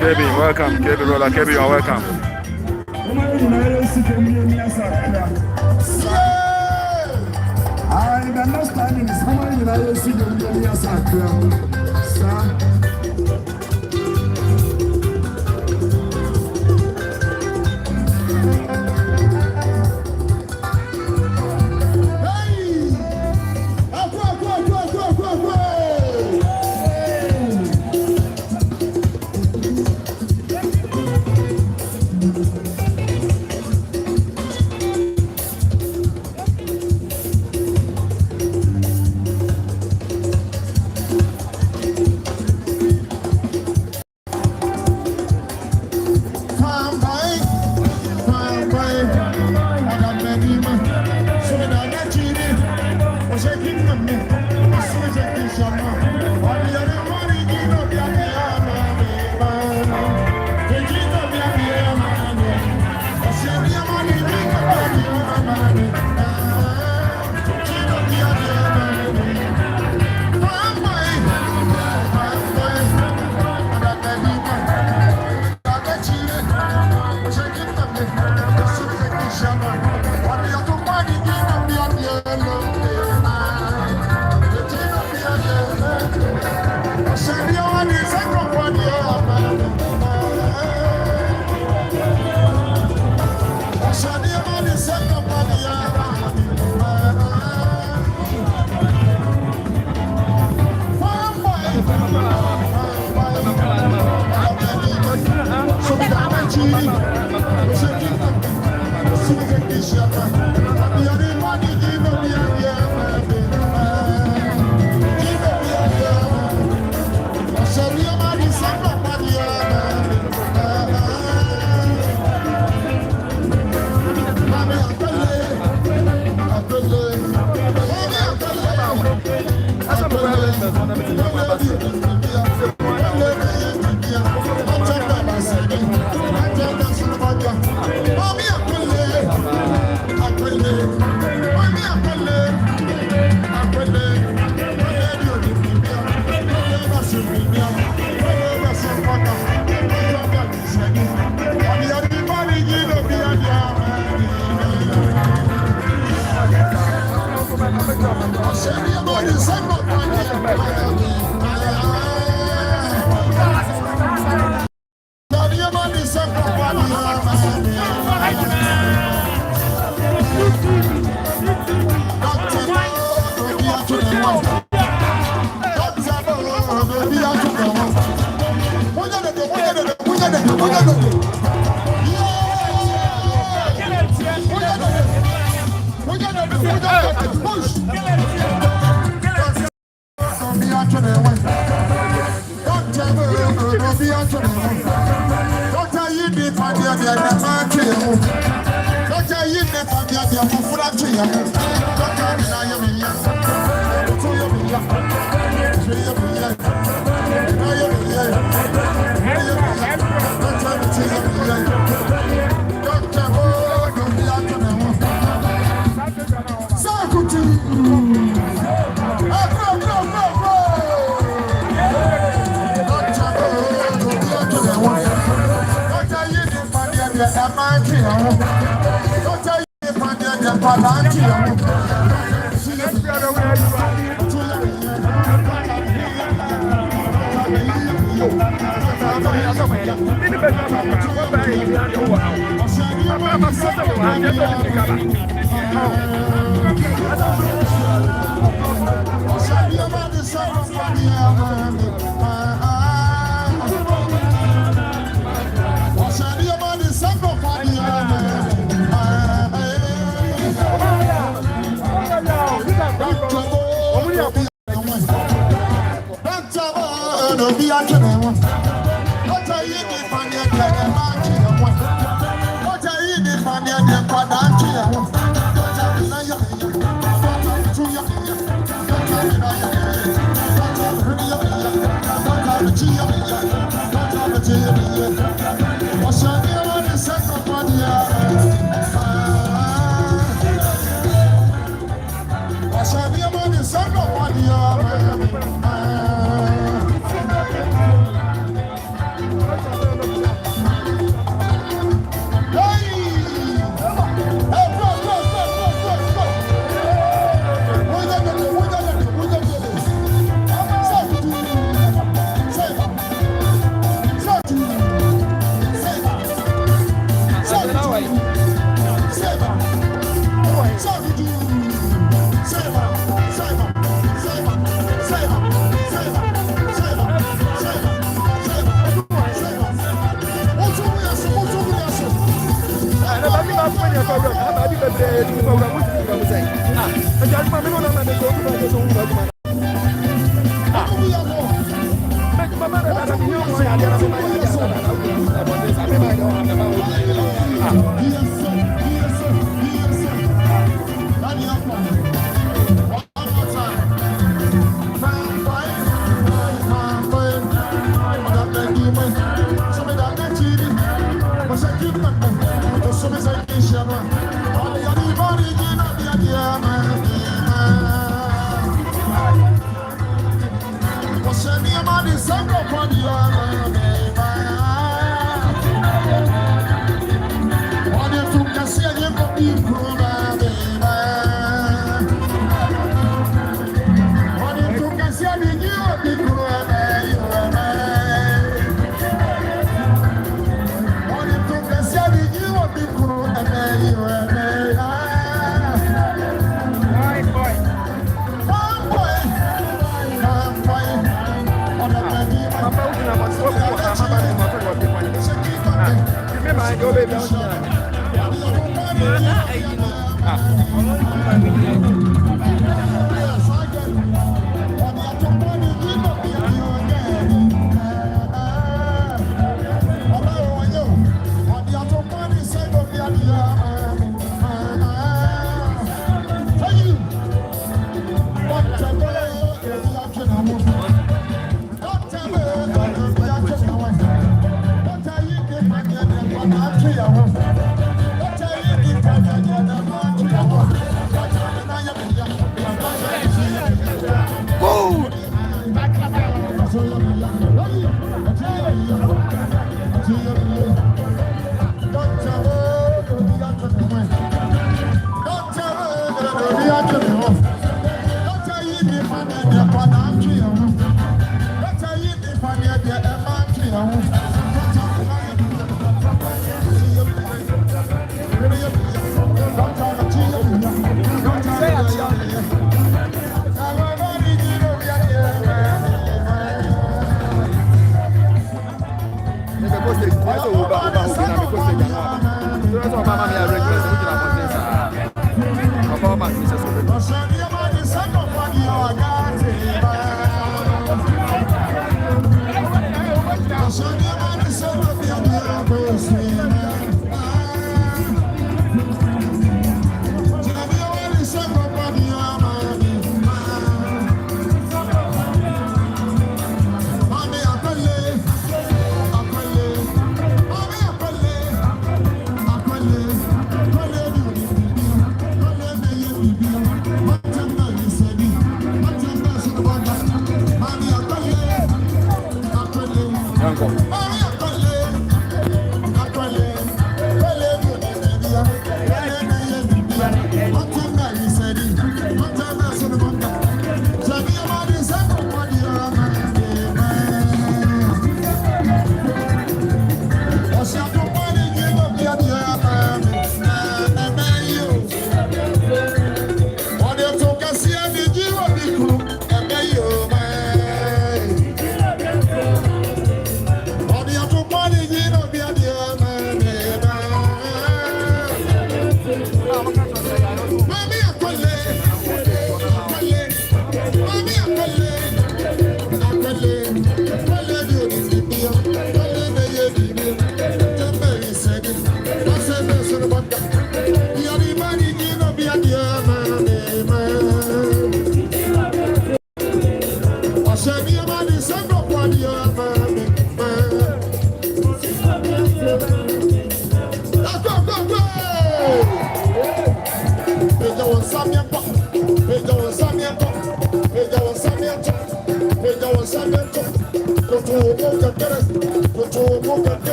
Kebi, welcome. Kebi, brother. Kebi, you are welcome. I understand is how many I see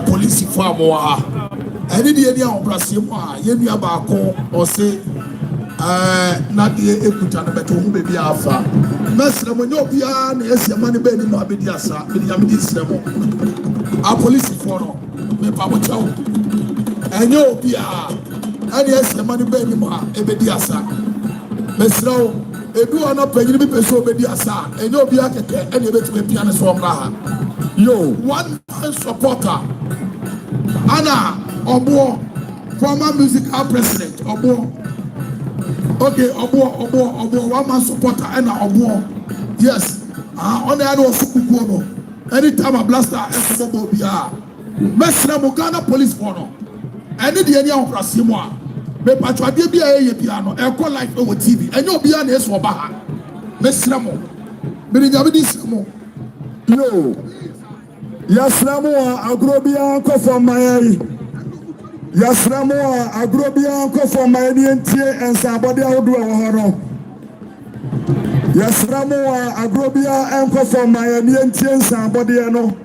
Police for more. Any day on Brasima, Yemia Bako, or say, not the Ekutan, but who may be Alpha. Master Monopian, yes, your money baby, no Bidiasa, Bidiamis Demo. Our police for me, Papa Chow. And you, Pia, and yes, your money baby, Ebediasa. Mesro, if you are not paying me, Peso Bediasa, and you'll be at and you bet me piano from Raha. Yo, one man supporter. Anna Obo, former musical president. Obo. Okay, Obo, one man supporter. Anna Obo. Yes. On the other Sukukono. Anytime a blaster, Obo Bia. Mesra Mogana police for any the area of Brasimoa. Me patwa de bia ye piano. E call life over TV. And you bia na eso ba ha. Mesra mo. Me nyabe di mo. Yo. Yasramoa agrobia ko for my Yasramoa agrobia ko for my entie ensabode ahodo ahono Yasramoa agrobia enko for my entie ensabode no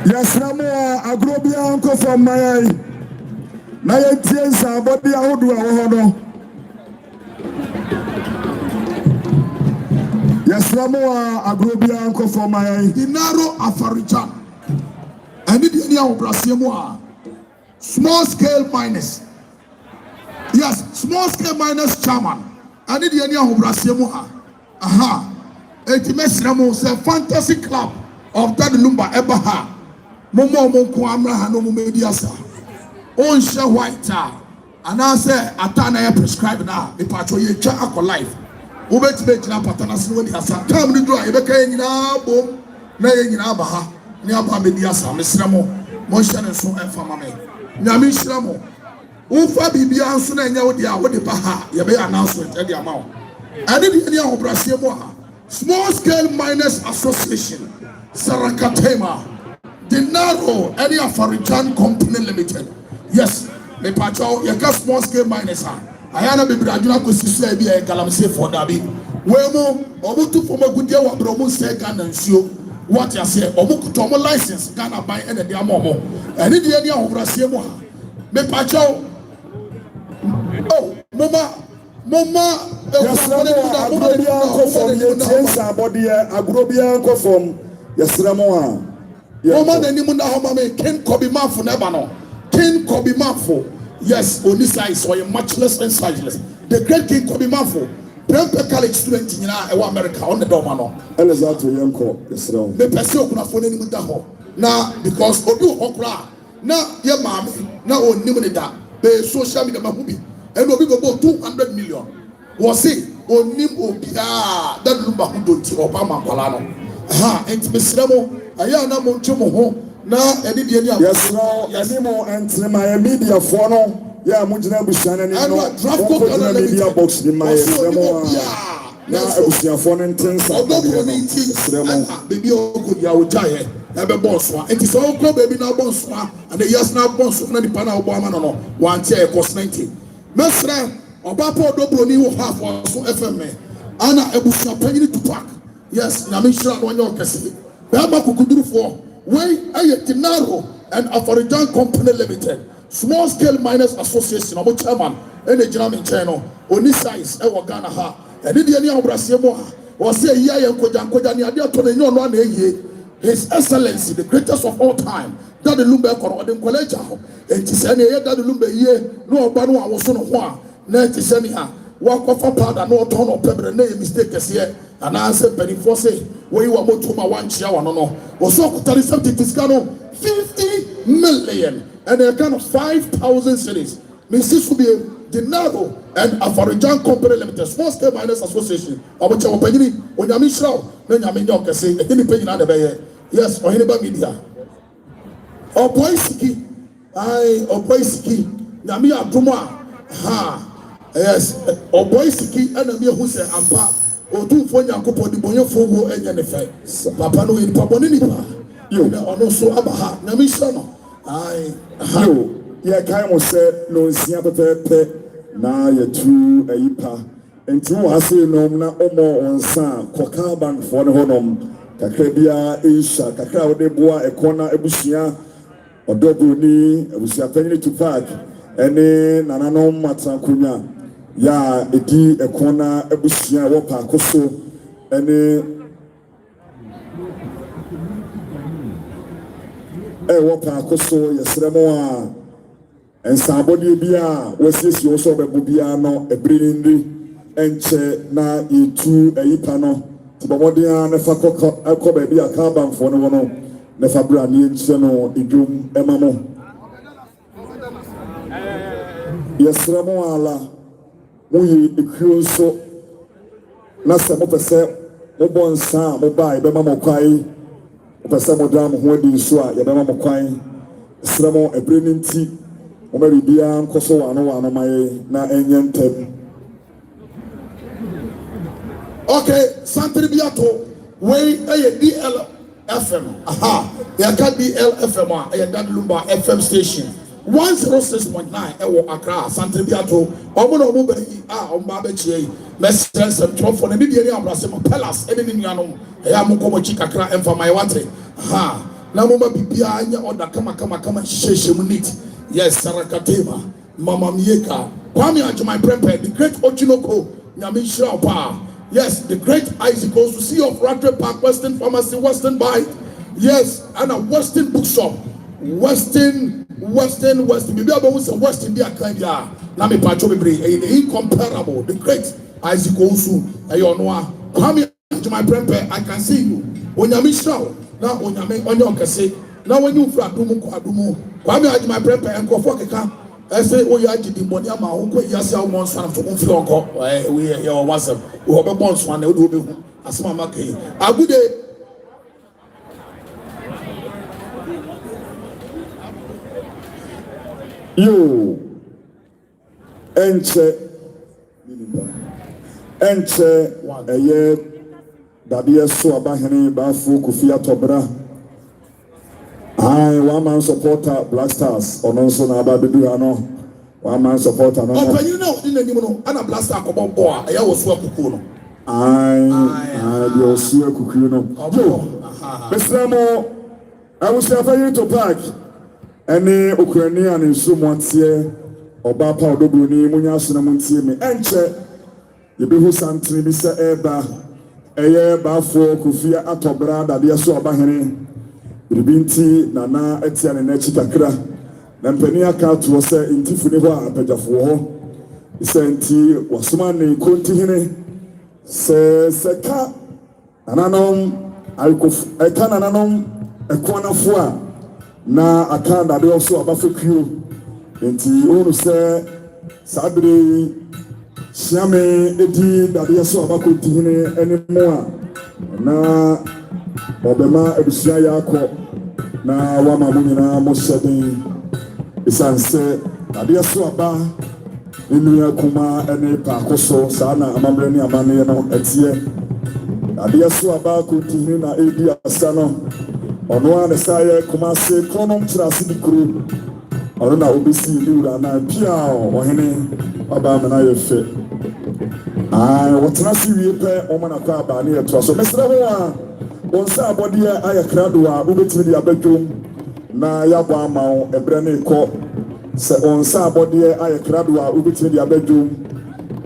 Yasramoa agrobia enko for my na entie ensabode ahodo ahono Yasramoa agrobia anko for my Dinaro Afarijan. And the area of Brasimoa. Small scale miners. Yes, small scale miners chairman. And the area of Brasimoa. Aha. Etimesramo say fantasy club of Daddy Lumba Ebaha. Momo Monko Amra Hano Mediasa. On share white. And I say Atana prescribed now. The patro ye cha life. Ubet na patana sino ni asa tam ni do ayebeka nyina bom na ye nyina ba ha ni aba me di asa mesramo mo hye so efa mame nyame hyiramo ufa bibia nso na nya wo dia wo de ba ha ye be announcement e di ama wo ade di ni ahobrasie mo ha Small Scale Miners Association Sarakatema Dinaro any Afarijan Company Limited. Yes, me pacho ye ka small scale miners ha ayana be braduna ko sisi bi e galamse for dabi we mo obutu for magudia wa bromo se Ghana nsuo what you say obukuto mo license Ghana buy and the amomo ene de ani ahobrasie mo ha me pacho oh mama agrobia ko from yesramo a mama nani mu na ho mama Ken Kobi Mafo neba no Ken Kobi Mafo. Yes, Onisa is or matchless and sizeless. The great King Kobi Mafo, Prempe College student in America on the Domano. Elizabeth Yanko, yes, the person who phone in Mutaho. Now, because Odu Okra, now, your mammy, now on Nimunida, the social media Mahubi, and we go about 200 million. Was it on Nim Obia, that Lumba who don't see Obama Palano? Aha, and Miss Ramo, Ayana Monchomo. Now, yes, no, anymore, and my media for no, yeah, Mujina Bushan and media box in my now, I was your phone and things. Baby, could you die? Have a boss one. It is all baby now, boss one, and the yes now, boss one, the Pana Obama, no, 1 chair cost 90. Mesra, Obapo Dobroni will have one so FM. Anna Ebusa penny to pack. Yes, Namisha, one your Cassidy. Baba could do for. Way Ayetinaru and Afarijan Company Limited, Small Scale Miners Association, about chairman, and the German channel, Onisa is Ewa Ghana ha, and the Indian Brasimo, or say Yaya Kodani, His Excellency, the greatest of all time, Daddy Lumba or the College, and Tisani, Daddy Lumba, ye, no Banu was on a while, Net Tisania, walk off a powder, no turn of pepper, name mistake as here, and I said, Penny Fosse, where you are more to my 1 shower, no, or so could tell you something to scano 50 million and a kind of 5,000 cities. Mrs. Subi, Dinaro, and Afarijan Company Limited, Small Scale Miners Association, of which our penny, when you miss out, then you mean you say, any penny on the bay. Yes, Oheneba Media. Or Boysiki, or Boysiki, Namia Duma, ha, yes, or Boysiki, and a mere who say, Ampa, or two for Yakupo, the Boyo Fogo, and Yanefe, Papa no in Paponinipa, you know, also Abaha, Namisano. I, yo, yeah, Kaimo said, no, Siapape, na yetu ayipa enti wo ase no na omo onsa kukuban for the honom kakra bia isha kakra wo de boa ekona ebusua odobuni ebusua panyi to park ene nananom matankunya ya edi ekona ebusua wo pa koso ene wo pa koso yesremo a ensabodi bia wasisi oso be bobia no ebrinri enche na itu ayipa no tibomodia na fa koba bia carbon for no no na fa bra ni enche no idum emamo yesramo ala muyi ekuo so na se mo pese mo bonsa mo bai be mamo kwai mo pese mo dam ho adi so a ye be mamo kwai yesramo ebrinti Omeribia nkoso wano maye na enyentem. Okay, Santribiato, way a DL FM. Aha, ya got DL FM, a Daddy Lumba FM station. 106.9 Ewo Accra, Santribiato, Omono Mube, Ombabechi, Messrs. and Trump for the media Brasimo Palace, anything Yanum, Yamuko Chikakra, and for my water. Aha, Namuma Bibia, or the Kama Shemunit. Yes, Sarakatema, Mama Mieka, Kwame Ajumai Prempe, the great Ochinoko, Nyamisha Pa. Yes, the great Isaac goes to see of Radre Park, Western Pharmacy, Western Bite. Yes, and a Western bookshop. Western. Maybe I was a Western India Kanya. Nami Pacho Bibri, incomparable, the great Isaac goes to Ayonoa. Kwame Ajumai Prempe, I can see you. Onyamisha, now Onyame, now when you flat Dumu, Kwame Ajumai Prempe and Kofokeka, I say, oh, yeah, the money ama who yasa one son of Unflonko, we are your WhatsApp, who have a bonds one, who do as Mama Kay. A good day. You enche a year Daddy so Abahene Baffour Kyei Tobra. I one man supporter Black Stars or no so na baby ano one man supporter no. Oh, you know, in the name of Black Star Kobo boy, I was working kuno. I will see a kukuno. Mr. Mo, I will say for you to pack any Ukrainian in Sumontie or Bapa Odobuni Munyasuna Muntie me enche the Bihu Santri Mr. Eba Eye Baffour Kyei Tobra Daddy so Abahene. Ribinti nana etiane na chikakra na mpani aka to se intifuni ho apagafo ho isenti wasoma ne konti hene se seka ananom alkof eka nananom ekonafo a na aka Daddy also Baffour Kyei enti onu se sadre siame edi Daddy so abakonti hene enemo a na Obema ebusia yako na wama munyina moshedin isanse Daddy so aba inu kuma ene pakoso sana amamre ni amane no etie Daddy so aba kutihini na edi asano ono ane saye kuma se konom trasi dikuru ono na obisi liura na pia ohene aba mena yefe wotena si wiepe omo na kwa aba ne eto so mesra ho a onsa body ayakrado a ubetimi dia bedwom na yabo amawo ebre ne ko se onsa body ayakrado a ubetimi dia bedwom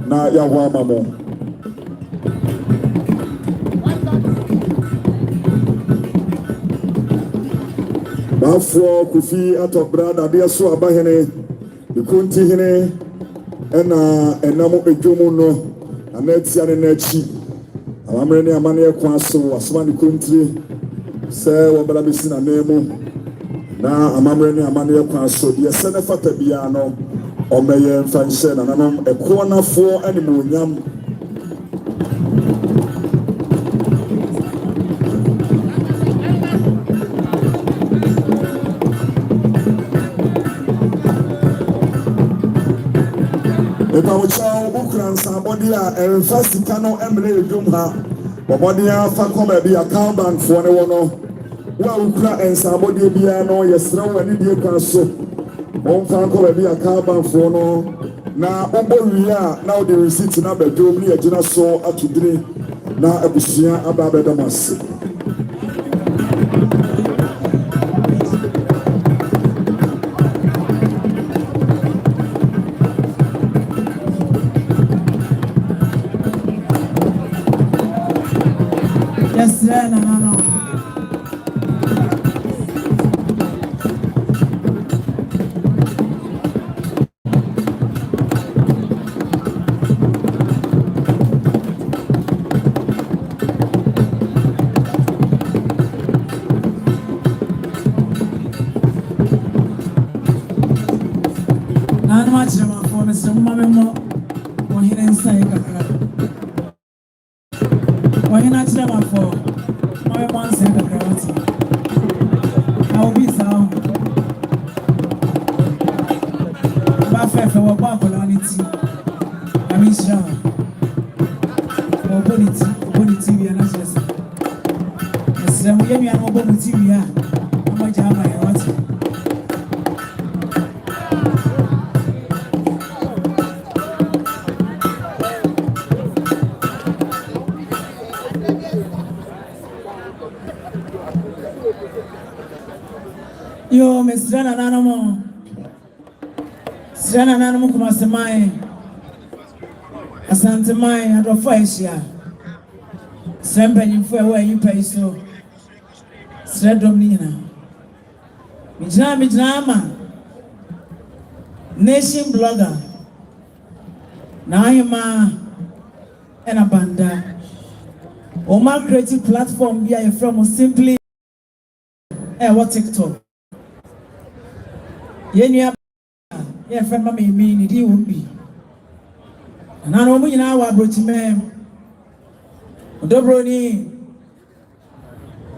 na yawo amamo Baffour Kyei Tobra Daddy so Abahene the kunti hene enamo edwomu no anetia ne nachi amamre ne amane kwa so asoma ne kontri se wo bala besi na nemu na amamre ne amane kwa so de se ne fata bia no omeye mfanhye na nanom ekonafo animu nyam Epawucha ukran sabodi a first kano emre edumha bobodi a fa koma bi account bank fo ne wono wa ukra ensabodi bia no yesra wani die kwa so on fa koma bi account bank fo no na obowi a na the receipt na bedom ni agina so atudire na abusia aba bedamase Yo, Mr. Nanamo. Srana Nanamo Kumasamai. Asante Mai, Adolfoisia. Sempany for where you pay so. Sredomina. Mijama. Nation blogger. Naima and Abanda. Oma creative platform via from simply what TikTok. Yenya ya friend mama me ni di won bi na no mu nyina wa brochime odobro ni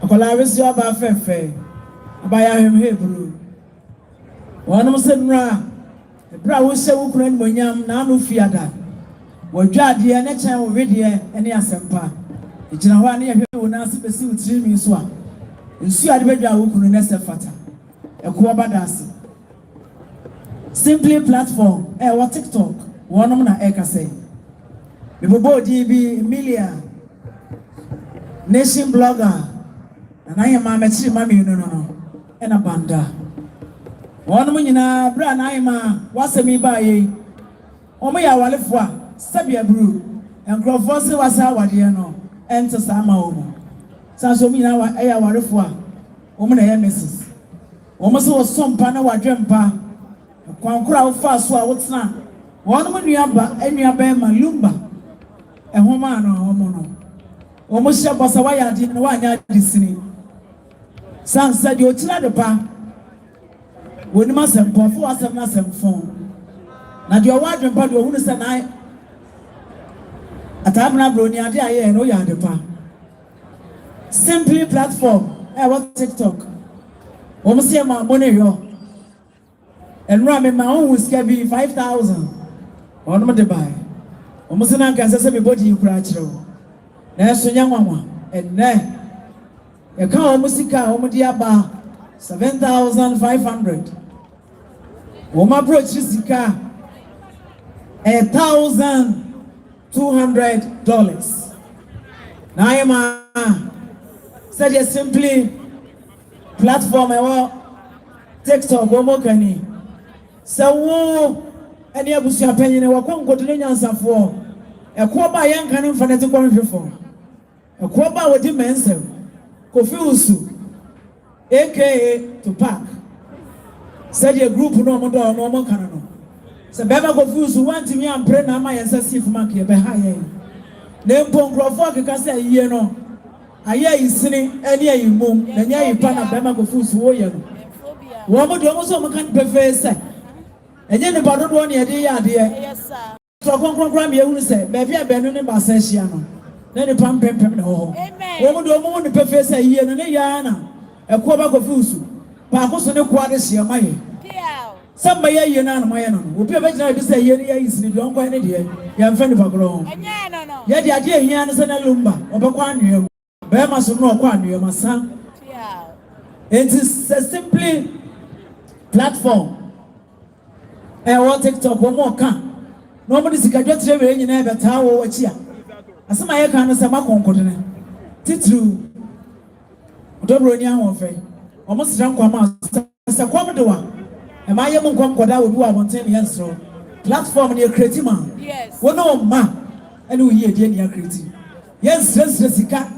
akola wesi aba fefe aba ya hem hebru wonum semra ebra wo hye wo kura ni monyam na anu fiada wodwa de na chan wo wedie ene asempa igina ho ane yehwe wo na asebesi utiri mi so a nsu ade bedwa wo kunu na sefata eko badase Simply platform, what TikTok, one of na eka say. Bibobo DB, Emilia, Nation blogger, and I am a metri mami no, and a banda. One of na bran I am a what's a me by Omaya Walifwa, Sabia Brew, and Crawford was our diano, enter Sama Omo. Sansomina, I am Walifwa, Woman I misses. Almost was some panel wa jumper. Kwankura ufa so a wotsna wonu nuaba anuaba ma lumba ehoma no homo no omo hye bosa wa yade no wa anya disini sansa de okira de pa woni ma sempo fo asem na semfo na de owa adwempa de ohunu se na atabna broni ade aye no ya de pa simply platform what TikTok omo se ma money yo and Rami, my own was be 5,000 on my buy. Almost an uncle says everybody you crouch. There's a young one, and then a car musica, Omodia bar 7,500. Oma broach is car $1,200. Now I am said yes simply platform I TikTok Omokani. So, any abusi apenye wa kongo tulenyansa fo. Ekwoba yanka ne mfanete kwa mfefo. Ekwoba wodi mense. Kofi usu. AKA to pack. Said your group no mo do no mo kana no. Se bema go fusu want me am pray na ma yensa sif mark ye be ha ye. Na mpo nkrofo keka se yiye no. Aye isini eni ayi mum na nya yi pa na bema go fusu wo ye no. Wo mo do mo so mo kan pefe se. Enye ne bado do na ye de ya de. Yes sir. So konkron me ehunu se be bia be no ne ba se hia no. Na ne pam pem na ho. Amen. Wo mo do mo ne pefe se yiye no ne ya na. Eko ba go fusu. Pa ko so ne kwa de hia ma ye. Somebody ye na no ye no. Obi e be gina bi say ye ne ye isini bi onko ne de. Ye mfa ni bagro. Enye no no. Ye de ade ehia no se na lumba. Obekwa anwem. Be ma so no okwa anwem asa. It is a simply platform. What TikTok one more can. Nobody sika jo tre we nyina e beta wo wachi a. Asema ye kan no se makonkodo ne. Titru. Odobro ni ahon fe. Omo sira nkwa ma se kwam de wa. Am I young Concorda will do a mountain answer? Platform near creative man. Yes. One no ma, and we hear Jenny creative. Yes, Jessica.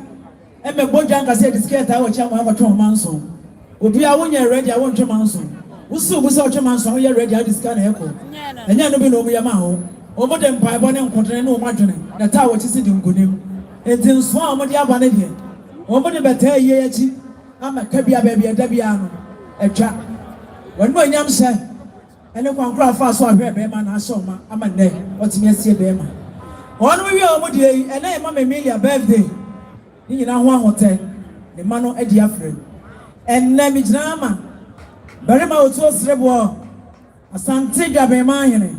And my boy Janka said, "Scared I will channel have a Tom Manson. Would be a 1 year ready, I want to Manson. Who was out of Manson, you're ready, I discard echo. And then we know me a mao. Over them by one and continental margin, the tower is sitting good him. And then swam with the Abanadian. Over the better year, I'm a cabia baby, a Debiano, a chap. When my yam said, and the one craft fast one where Bema and saw my Amanda, what's me see Bema. One we are with you, and I am Amelia birthday. You know, one hotel, the Mano Eddie friend. And Nemi Drama, Berima was so cerebral. A Santiga Bemine.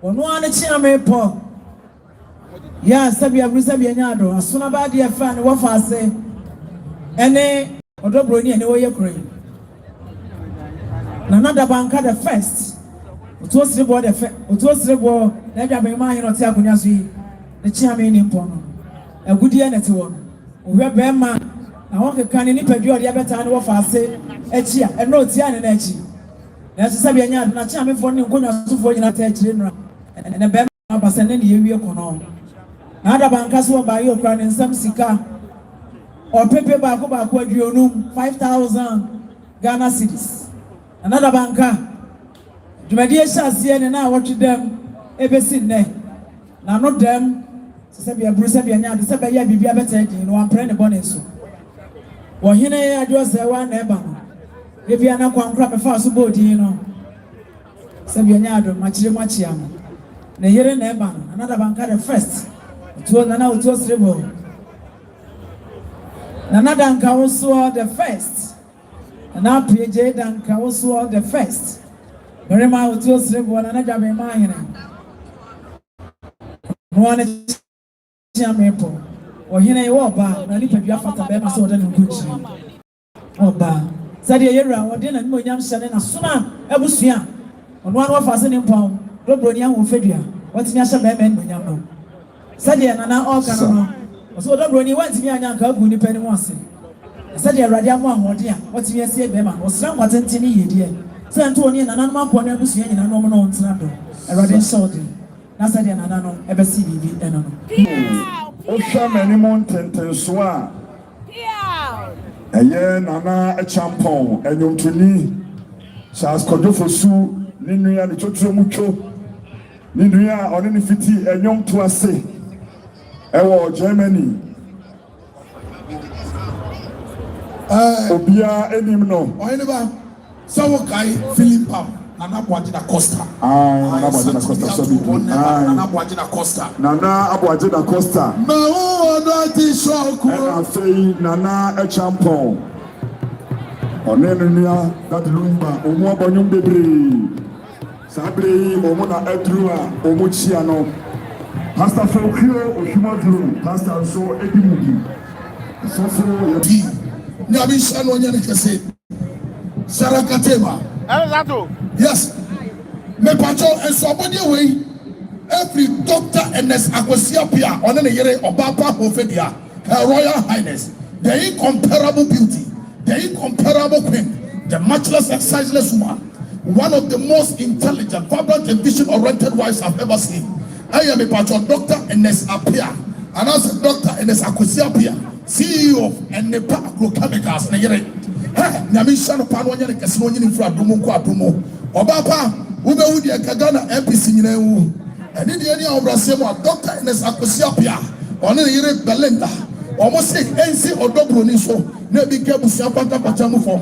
One China Paul. Yes, Sabia Brusabianado, as soon about the fan, what I say. And they, or Dobroni, and the way you cream. Another banker the first. It was the board, it was the board, let me mind or tell Gunyasi, the chairman in Pono. A good year at one. We have Bema, I want to can any pedu the other time of us say, Echia, and no Tian and Echi. That's Sabian, not charming for Nukuna for United and a Bema was an Indian Kono. Another bankers were by your crown in some Sika or Pepe Bakuba Quadrionum, 5,000 Ghana cities. Another banker, Jumadia Shasian and I watch them ever seen there. Now, not them, Sabia Brusabiana, the Sabia Bibia better in one print upon it. Well, here I just say one ever. If you are not one crap a fast boat, you know. Sabianado, Machiam. The here in Eban, another banker the first. It was an out was rebel. Another banker also the first. And now PJ Danka also the first. Very much was one another by mine. One champion. Or here I walk back, and if you have a better sort of good. Oh, bah. Sadia Yera, or dinner, and William said, and a sooner, Ebusia. On one of us in pound, Robronia or Fedia. What's Yasha Bemen when you know? Sadia and now all can so Robroni went to me and Uncle Goody Penny once. Said ya radia mo ahodi a what me see be ma osra kwatenti ne yedie se Antonio na nanoma ko na busu nyina no mo no ntena do erade shodi na said ya nana no e be si bibi eno no o sha mani mo ntentenso a eye nana e champon enyomtuni Charles Kodofosu ni nua ni totro mutwo ni nua oni ni fiti enyomto ase e wo Germany Obia enim no. Oheneba, Sawo Kai Philippa, Nana Boajina Costa. Nana Boajina Costa. Nana Boajina Costa. Nana Boajina Costa. No, that is so cool. And I say Nana a champon. Onenuya, Daddy Lumba, Omo Banyum Bebre. Sabre, Omona Edrua, Omuchiano. Pastor Fokio, Oshimodru, Pastor So Edimugi. So for Nabishan on Yanikase Sarakatema. Yes, me patrol and somebody away. Every doctor and nurse Aquasiapia on a year or Bapa Hofedia, Her Royal Highness, the incomparable beauty, the incomparable queen, the matchless, exciseless woman, one of the most intelligent, vibrant, and vision-oriented wives I've ever seen. I am a patrol doctor and nurse Apia, and as a doctor and nurse Aquasiapia. CEO of Oheneba agrochemicals na yere Nyamisha no pa no nya ne kese no nyini fra domo kwa domo obapa Ube udi Ghana MPC nyine and in the area of Brazil, Doctor Ernest Akosiapia, on the Belinda, almost say NC or Dobroniso, Nebi Kebusiapata Pachamufo,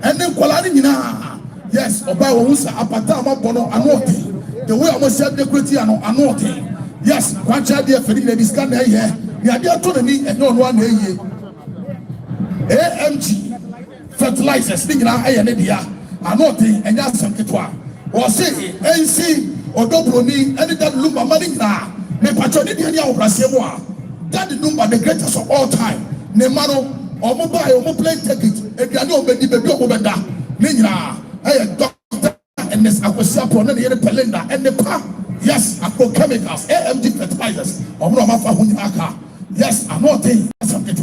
and then Kualanina. Yes, Oba Wusa Apatama Bono Anote, the way I was said the Critiano Anote. Yes, one child there for the Discan here, the idea to me and no one here. AMG fertilizers, Nigna Ayandia, Anote, and Yasan Kitwa, or say NC. Odobroni, any Daddy Lumba Maligna, ne patroni of Brazil, Daddy Lumba, the greatest of all time, Nemano, or mobile, or plane ticket, and Gano Bedi Beda, Nina, a doctor, and this Aquasapo, and the Pelenda, and the pa, yes, agrochemicals, AMG fertilizers, or Ramafa Hunaka, yes, I'm not saying something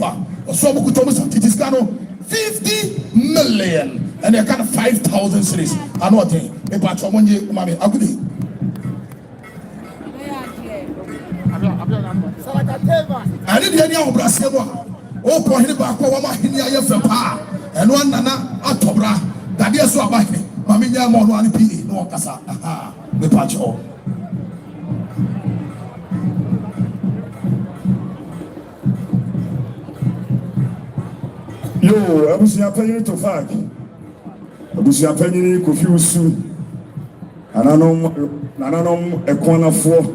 or so Thomas of Titiscano, 50 million, and they kind of 5,000 cities. I'm not saying, a patron, Mammy, Agudi. I didn't hear you, Brazil. Oh, Oheneba, Hilife Fepa, and one Nana Atobra, Daddy Lumba, Mamma Mono P. No Casa, the Pacho. Yo, I was your penny to fact. I was your penny confused soon. And I know a corner for.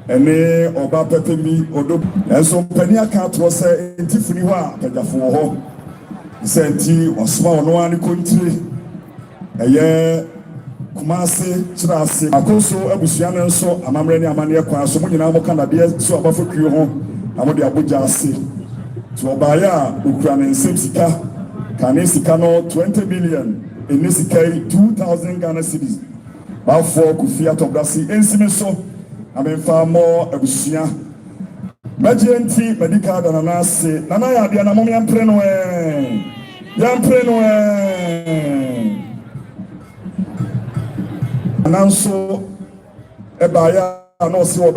Ene oba pepe mi odo enso pani aka to se ntifuni ho a pagafo ho se nti osma ono ani kontire eye kumase chirase akoso abusua ne nso amamre ne amane kwa so munyina mo kanade so Baffour Kyei ho amode aboja ase to obaya okura ne nsem sika kane sika no 20 million ene sika 2000 Ghana cedis Baffour kufi atobrasi ensime so I'm far more a bushia. Majenti, medical than an ass. Nana, the Anamonian Prenoe. Yan Prenoe. And also a buyer, and also a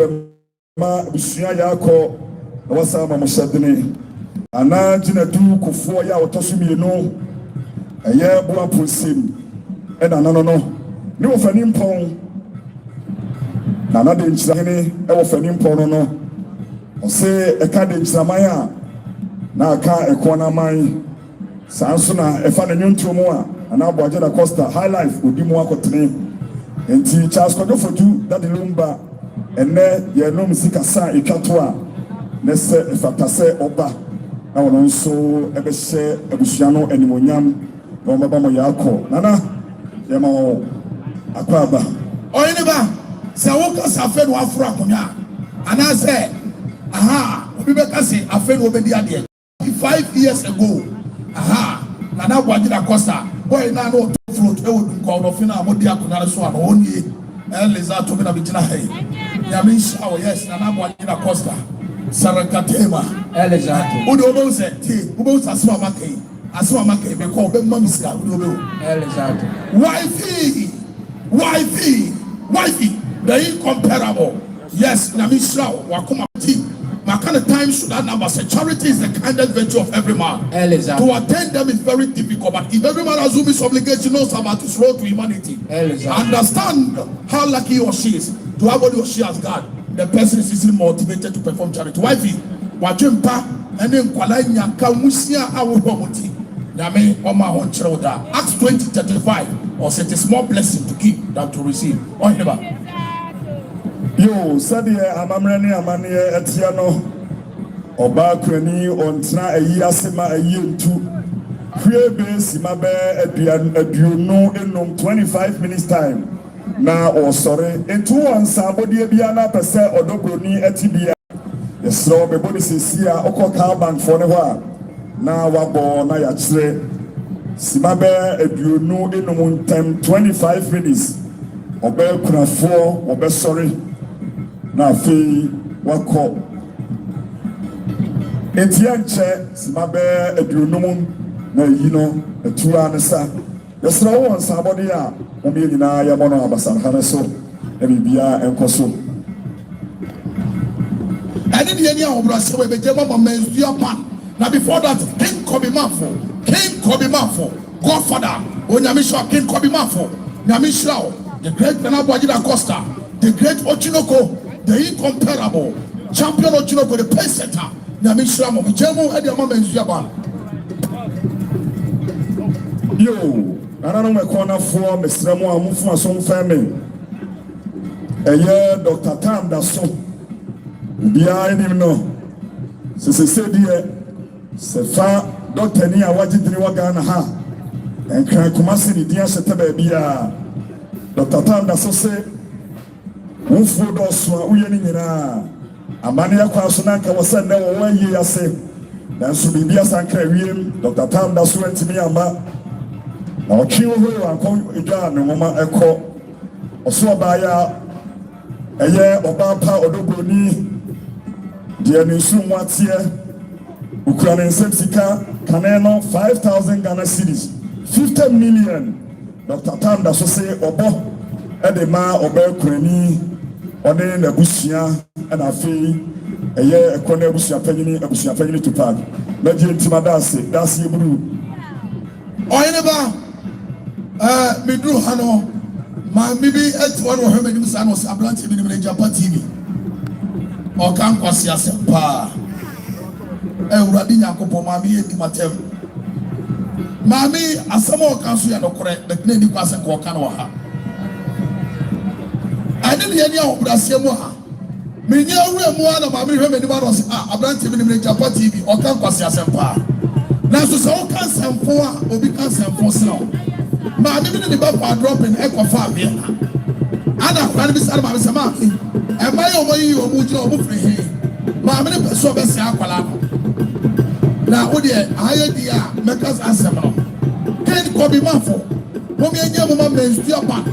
bushia yako, was a Mamusadine. And now Gina do Kufoya or Toshimi, a year boa pulsim. And I no for an impong. Nana de nchirahene ewo fanim pono no ose eka de nchiramaya na aka ekona man sanso na efa na nyontromo a ana aboaje da Costa hilife odimu akotene enti Charles Kodofodu Daddy Lumba enne ye no musika sa etwato a nese efatase oba na wono nso ebehye abusua no animonyam na omaba mo yakọ nana ye ma akwaba Oheneba se woka safe no afro akonya ana se aha obi beka se afe no obedi ade 5 years ago aha na Boaji da Costa boy na no fruit e wodun ko no fina amodi akonya so ana oni eleza to me na bigina hey ya min shawo yes na Boaji da Costa sarakatema eleza to odi obo se ti obo aswa makai be ko be mamiska odi obo eleza to wifey the incomparable. Yes, Namisha, Wakumati. My kind of time should that number say charity is the kindest virtue of every man. To attend them is very difficult, but if every man assumes his obligation, knows about his role to humanity, understand how lucky he or she is to have what he or she has got. The person is easily motivated to perform charity. Wifey, Wajimpa, and then Kwalanya Kamusia Awuhomuti. Yame Oma Honchroda. Acts 20:35 or say it's a small blessing to give than to receive. Oheneba. Yo, Sadia Amamrani Amani Etiano Oba Kreni on Tna a year sema a year two. Crebe Simabe Eduno in 25 minutes time. Now or sorry, and 2 on somebody Biana per se or Dobroni Etibia. The slow body says here, Oko Kalban for the while. Now Wabo Nayatre Simabe Eduno in time 25 minutes. Obe Kunafo, Obe sorry. Na fi wako etianche simabe eduonum na yino etua ne sa yesra won sabode a omi nyina ya mono abasan hane so e bibia enkoso ene de ani a obrase we beje mama menzua pan na before that King Kobimafo Godfather onyamisha King Kobimafo nyamisha the great Benabwajida Costa, the great Ochinoko, the incomparable champion Ochinoko, the pace setter. Nyamishramo, Jemo, and the moment Yaba. Yo, I don't know my corner for Mr. Mo, Mufma, some family. A year, Dr. Tam, that's so. Behind him, no. So, said, dear, Sefa, Dr. Nia, what did you want ha? And can Kumasi, the dear Setabia, Dr. Tam, that's so say, Mufu, Doswa, Uyanina, Amania Kwasonaka was sent there 1 year, I say, then so be a Sanka, Dr. Tam, that's went to me, Amba. Now, Chill, I'm calling again, no Mama Echo, or so by a year or Bapa or Dobroni, dear Nishun, what's here? Ukrainian Sepsika, Caneno, 5,000 Ghana cities, 50 million. Dr. Tam, that's what say, Obo, Edema, Ober Kreni, One, the Bushia, and I feel a year a corner Bushia Penny to Pad. Legend Timadasi, that's you blue. Oheneba, Midru Hano, my maybe at one of her many son was a branch in Japan TV. Or can't pass yourself, pa. Radina Copo, Mammy, Matem. Mammy, as some more country and correct, the Canadian person called Kanoha. I didn't hear you, Brasiamoa. Many of them, Mammy, remember, was a branch in Japan TV, or can't pass yourself, pa. Now, so can some for or become some for snow. Mammy didn't the Baffour dropping Echo Farm here. Anna, Francis Almamaki, and my away or Mujo Buffy. Mammy, so best Aqualano. Now, oh dear, I idea, make us answer. Can't call me Mafo. Mommy and your mama is your back.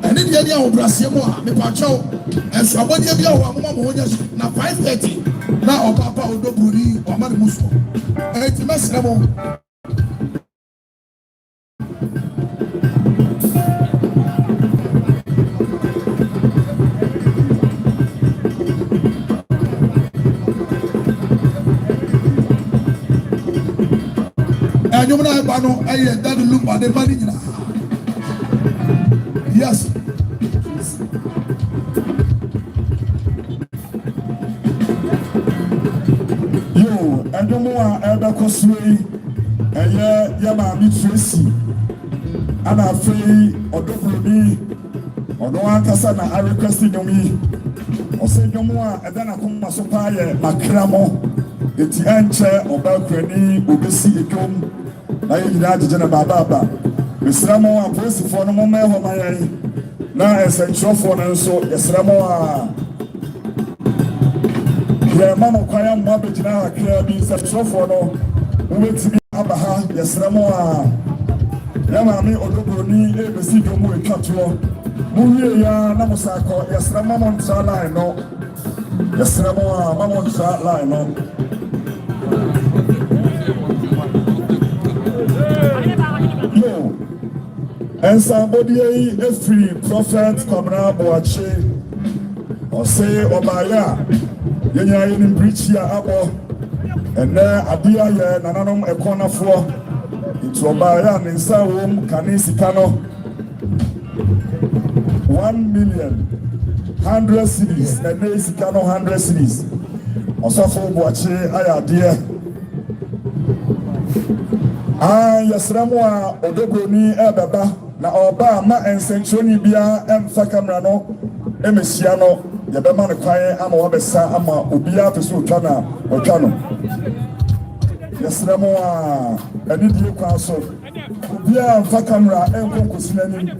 And in the idea of Brasiamoa, me pacho, and somebody of your mama, now 5:30. Now, Papa Odoburi, or Madame Musso. And it's a mess. And you know, I know, Daddy Lumba, the money. Yes. I don't know ever cosway a year, Yama, Tracy. And I feel, or Dobroni, or no one Cassana, I requested me. Or say no more, and then I come my supplier, Macramo, the Tianche, or Balcony, Ubisi, Ecom, I did General Baba. Miss Ramo, and Press for no moment of my now as a trophy, and so, yes, Ramo. Yeah, Mamma Kwaya Mabijina, Kirby, Satrofono, wait to be Abaha, yes, Ramoa. Yamami, Odobroni, ABC, Gomu, Catuo, Muya, Namusako, yes, Ramon Sala, no, yes, Ramoa, Mamon Sala, no. No, and somebody, a free prophet, Kamra Boache, or say, Obaya. Yenya in breach here, Abo, and there Adia, Nananum, a corner for it's Obaya and Sawum, Kanisikano 1,100,000 cities, and Nasikano 100 cities. Also for Boache, I dear. Yes, Ramoa, Odobroni, Ebaba, na Obama and Centroni Bia, and Fakamrano, Emesiano. The Beman Kwai, I'm a Bessa, I'm a Ubia to Sultana, or Chano. Yes, Ramoa, I need you counsel. Ubia, Fakamra, and Kukusini.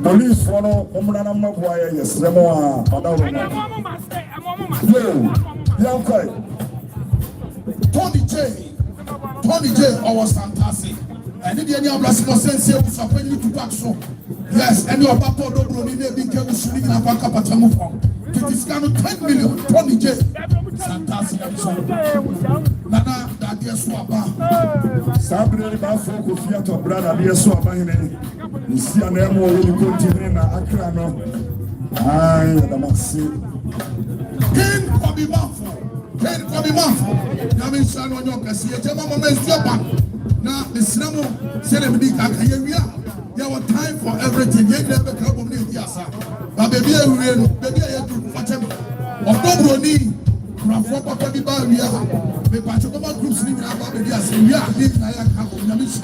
Police follow, Omrana Maguire, yes, Ramoa, Madame. Yo, young Kwai. Tony J, was fantastic. And if you have a sense of you to back so. Yes, and your papa don't know me, be careful, shooting in a back up at Tamufa. It is kind of 10 million, Tony J. Fantastic. Nana, that dear Swapa. Sabre, Baffour Kyei to brother, dear Swapa. You see an emo will continue in Akrano. I must say. King Kobi Baffour. Namin Shan on your Cassia, Mama Mess Japan. Now, the Sinamo, Selemidi Kakayavia. There was time for everything. You never come on me, yes, sir. But baby, I will, baby, I do whatever. Of no money, from Papa Biba, we are. The Pachoma groups living about the yes, we are living like a couple of minutes.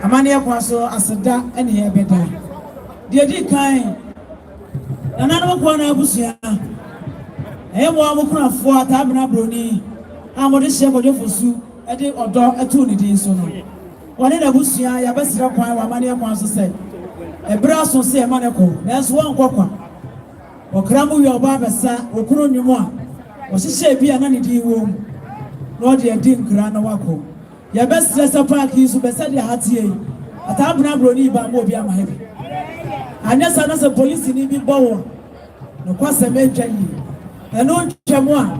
Amani kwaso aseda ene ye beda de di kan nana mo na abusia mo amokunafo atabena broni amode hye bodo fosu e de odo etu ni din so no woni na abusia ya besira kwan wa amani kwaso se e bra so se e maneko na so won kwakwa okramu yo ba besa okunu nyumu a o hye bia na ni din wo no de din kra na wako ya besira sa park isu besa de hatie atabena broni ba mo bia ma hebi anya sana se police ni bi bowo no kwase medwani eno ntwemo a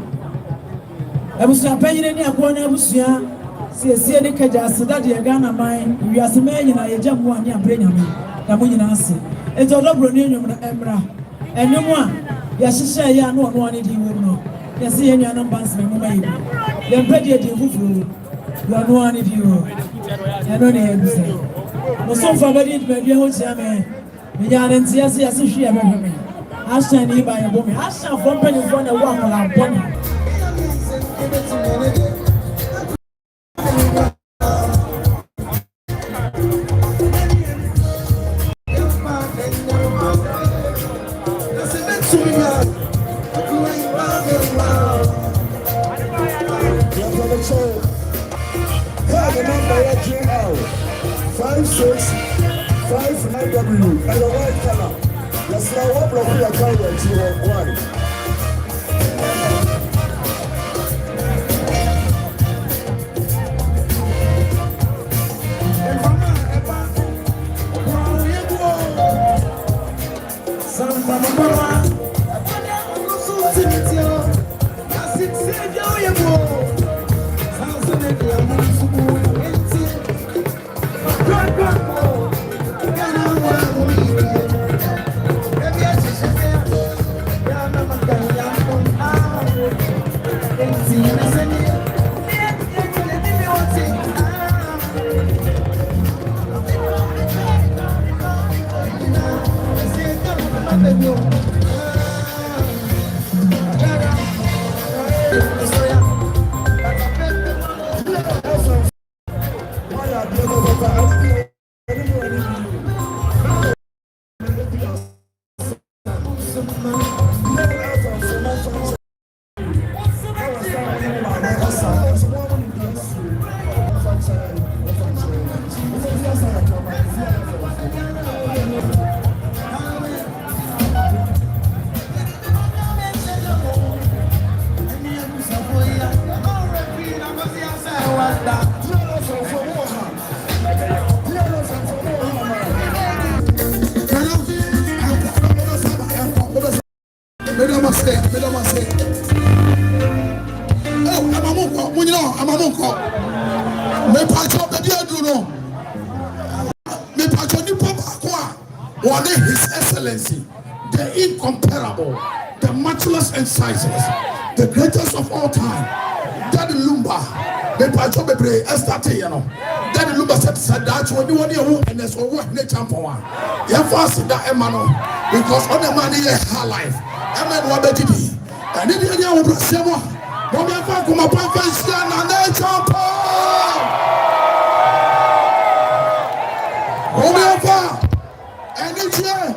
abusia panyine ni akona abusia siesie ne kaja aseda de Ghana man wiase man nyina ye jamu ani abrenya me da mo nyina ase eto dobro ni enwum na emra enwum a ya hyehyɛ ya no ono ani di wo no ya se ye nwana banse me mama yi ye mpedi di fufuru ya no ani di wo eno ne ebise no so fa bedi me bi ho tia me nya ne ntia se ya se hwe ya me Asha ni ba ya bomi Asha from penny for na wa kola boni and the white color. Yes, now what block we are carrying to one. His Excellency, the incomparable, the matchless incisors, the greatest of all time, Daddy Lumba, the Pacho Bebre, Estate, Daddy Lumba said that when you want to walk and there's over the champion. You have fasted that Emmanuel because on the money is her life. Amen. What better be? And if you are Brazil, what you have come up and stand on the champion. What you have? And it's here.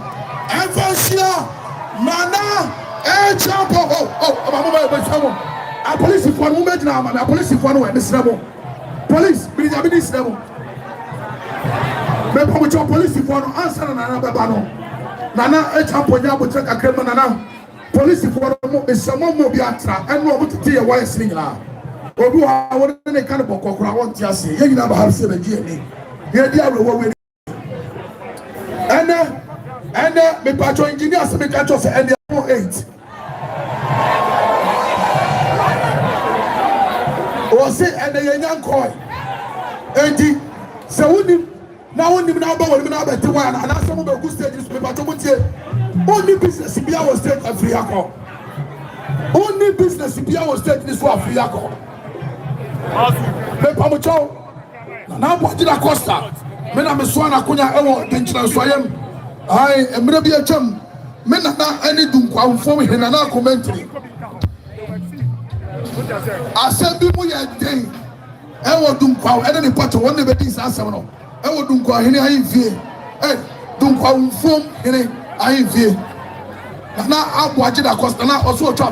And for sure, Mana, and champion. A police if one moment now, a police if one way this level. Police, please have this level. Me put your police if one answer and another bano. Nana, a champion, you will take a criminal now. Police if one is some more be atra and no to tell why sling now. Or do I want any kind of book I want to say, you never have 7 GME. Here they are with and me patro engineers make a choice and they are 8. Or say and the young coy. And so now only now about one and I some of the good stages only business if I was take a free alcohol. Only business if I was take this one free alcohol. Me pamucho now what did I cost her? Men am swana kunya ewo denchina soyem. I emre bi acham. Men na any dunkwa mfom hena na commentary. Aseibu mu ye den. Ewo dunkwa ene ne poto won ne be dis asem no. Ewo dunkwa hene ayi vie. Dunkwa mfom hene ayi vie. Na agbo agida costa na oso twa